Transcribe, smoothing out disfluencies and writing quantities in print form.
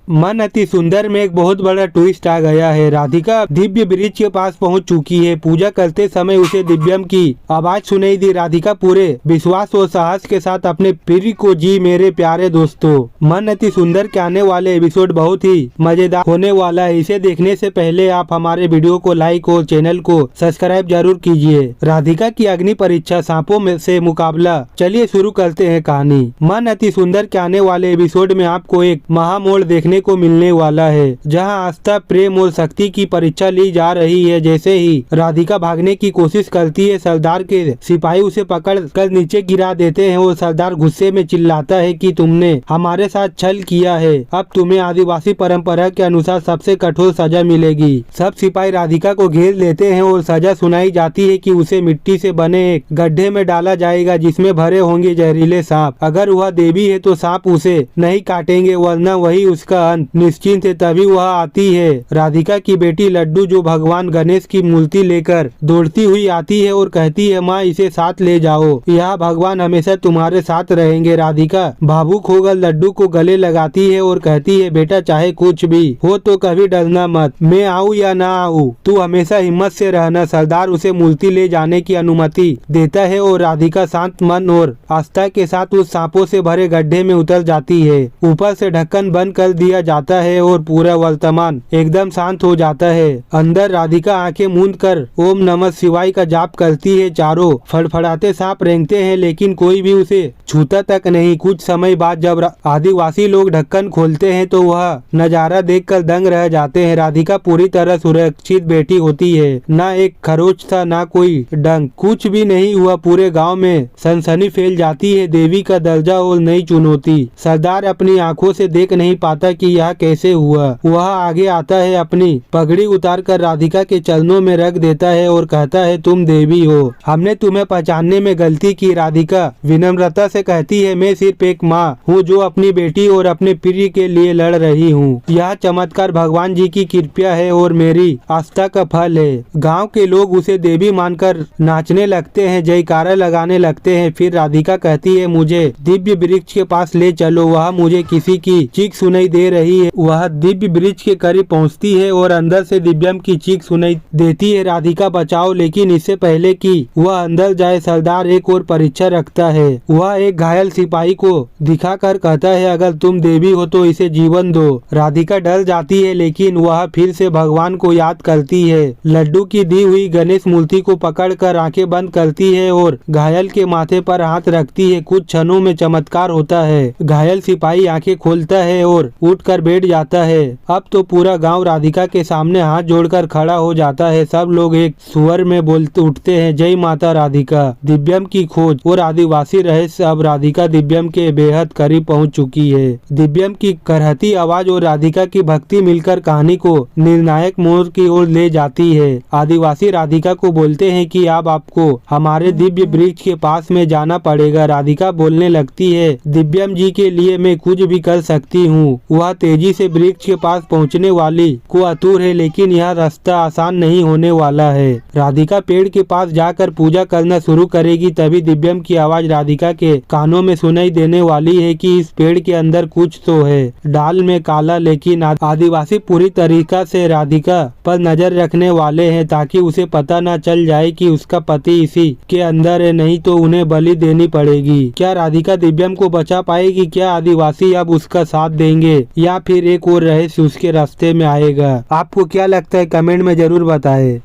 मन अति सुंदर में एक बहुत बड़ा ट्विस्ट आ गया है। राधिका दिव्य ब्रिज के पास पहुंच चुकी है। पूजा करते समय उसे दिव्यम की आवाज सुनाई दी। राधिका पूरे विश्वास और साहस के साथ अपने प्रिय को जी मेरे प्यारे दोस्तों, मन अति सुंदर के आने वाले एपिसोड बहुत ही मजेदार होने वाला है। इसे देखने से पहले आप हमारे वीडियो को लाइक और चैनल को सब्सक्राइब जरूर कीजिए। राधिका की अग्नि परीक्षा सांपों में से मुकाबला, चलिए शुरू करते हैं कहानी। मन अति सुंदर के आने वाले एपिसोड में आपको एक महामोड़ देखने को मिलने वाला है, जहां आस्था, प्रेम और शक्ति की परीक्षा ली जा रही है। जैसे ही राधिका भागने की कोशिश करती है, सरदार के सिपाही उसे पकड़ कर नीचे गिरा देते हैं और सरदार गुस्से में चिल्लाता है कि तुमने हमारे साथ छल किया है, अब तुम्हें आदिवासी परंपरा के अनुसार सबसे कठोर सजा मिलेगी। सब सिपाही राधिका को घेर लेते हैं और सजा सुनाई जाती है कि उसे मिट्टी से बने एक गड्ढे में डाला जाएगा, जिसमें भरे होंगे जहरीले सांप। अगर वह देवी है तो सांप उसे नहीं काटेंगे, वरना वही उसका अंत निश्चिंत है। तभी वह आती है राधिका की बेटी लड्डू, जो भगवान गणेश की मूर्ति लेकर दौड़ती हुई आती है और कहती है, माँ इसे साथ ले जाओ, यह भगवान हमेशा तुम्हारे साथ रहेंगे। राधिका भावुक होकर लड्डू को गले लगाती है और कहती है, बेटा चाहे कुछ भी हो तो कभी डरना मत, मैं आऊँ या ना आऊँ, तू हमेशा हिम्मत से रहना। सरदार उसे मूर्ति ले जाने की अनुमति देता है और राधिका शांत मन और आस्था के साथ उस सांपों से भरे गड्ढे में उतर जाती है। ऊपर से ढक्कन बंद कर दिया जाता है और पूरा वर्तमान एकदम शांत हो जाता है। अंदर राधिका आंखें मूंद कर ओम नमः शिवाय का जाप करती है। चारों फड़फड़ाते सांप रेंगते हैं, लेकिन कोई भी उसे छूता तक नहीं। कुछ समय बाद जब आदिवासी लोग ढक्कन खोलते हैं तो वह नजारा देखकर दंग रह जाते हैं। राधिका पूरी तरह सुरक्षित बैठी होती है, ना एक खरोच था ना कोई डंक, कुछ भी नहीं हुआ। पूरे गांव में सनसनी फैल जाती है। देवी का दर्जा और नई चुनौती। सरदार अपनी आंखों से देख नहीं पाता कि यह कैसे हुआ। वह आगे आता है, अपनी पगड़ी उतारकर राधिका के चरणों में रख देता है और कहता है, तुम देवी हो, हमने तुम्हें पहचानने में गलती की। राधिका विनम्रता से कहती है, मैं सिर्फ एक माँ हूँ जो अपनी बेटी और अपने प्रिय के लिए लड़ रही हूँ। यह चमत्कार भगवान जी की कृपा है और मेरी आस्था का फल है। गाँव के लोग उसे देवी मानकर नाचने लगते हैं, जयकारा लगाने लगते हैं। फिर राधिका कहती है, मुझे दिव्य वृक्ष के पास ले चलो, वहाँ मुझे किसी की चीख सुनाई दे रही है। वह दिव्य ब्रिज के करीब पहुंचती है और अंदर से दिव्यम की चीख सुनाई देती है, राधिका बचाओ। लेकिन इससे पहले कि वह अंदर जाए, सरदार एक और परीक्षा रखता है। वह एक घायल सिपाही को दिखाकर कहता है, अगर तुम देवी हो तो इसे जीवन दो। राधिका डर जाती है, लेकिन वह फिर से भगवान को याद करती है। लड्डू की दी हुई गणेश मूर्ति को पकड़कर आंखें बंद करती है और घायल के माथे पर हाथ रखती है। कुछ क्षणों में चमत्कार होता है। घायल सिपाही आंखें खोलता है और उठकर बैठ जाता है। अब तो पूरा गांव राधिका के सामने हाथ जोड़कर खड़ा हो जाता है। सब लोग एक स्वर में बोलते उठते हैं, जय माता राधिका। दिव्यम की खोज और आदिवासी रहस्य। अब राधिका दिव्यम के बेहद करीब पहुंच चुकी है। दिव्यम की करहती आवाज और राधिका की भक्ति मिलकर कहानी को निर्णायक मोड़ की ओर ले जाती है। आदिवासी राधिका को बोलते हैं कि अब आपको हमारे दिव्य वृक्ष के पास में जाना पड़ेगा। राधिका बोलने लगती है, दिव्यम जी के लिए मैं कुछ भी कर सकती हूँ। वह तेजी से वृक्ष के पास पहुंचने वाली को आतुर है, लेकिन यह रास्ता आसान नहीं होने वाला है। राधिका पेड़ के पास जाकर पूजा करना शुरू करेगी। तभी दिव्यम की आवाज राधिका के कानों में सुनाई देने वाली है कि इस पेड़ के अंदर कुछ तो है, डाल में काला। लेकिन आदिवासी पूरी तरीका से राधिका पर नजर रखने वाले हैं, ताकि उसे पता न चल जाए कि उसका पति इसी के अंदर है, नहीं तो उन्हें बलि देनी पड़ेगी। क्या राधिका दिव्यम को बचा पाएगी? क्या आदिवासी अब उसका साथ देंगे या फिर एक और रहस्य उसके रास्ते में आएगा? आपको क्या लगता है, कमेंट में जरूर बताएं।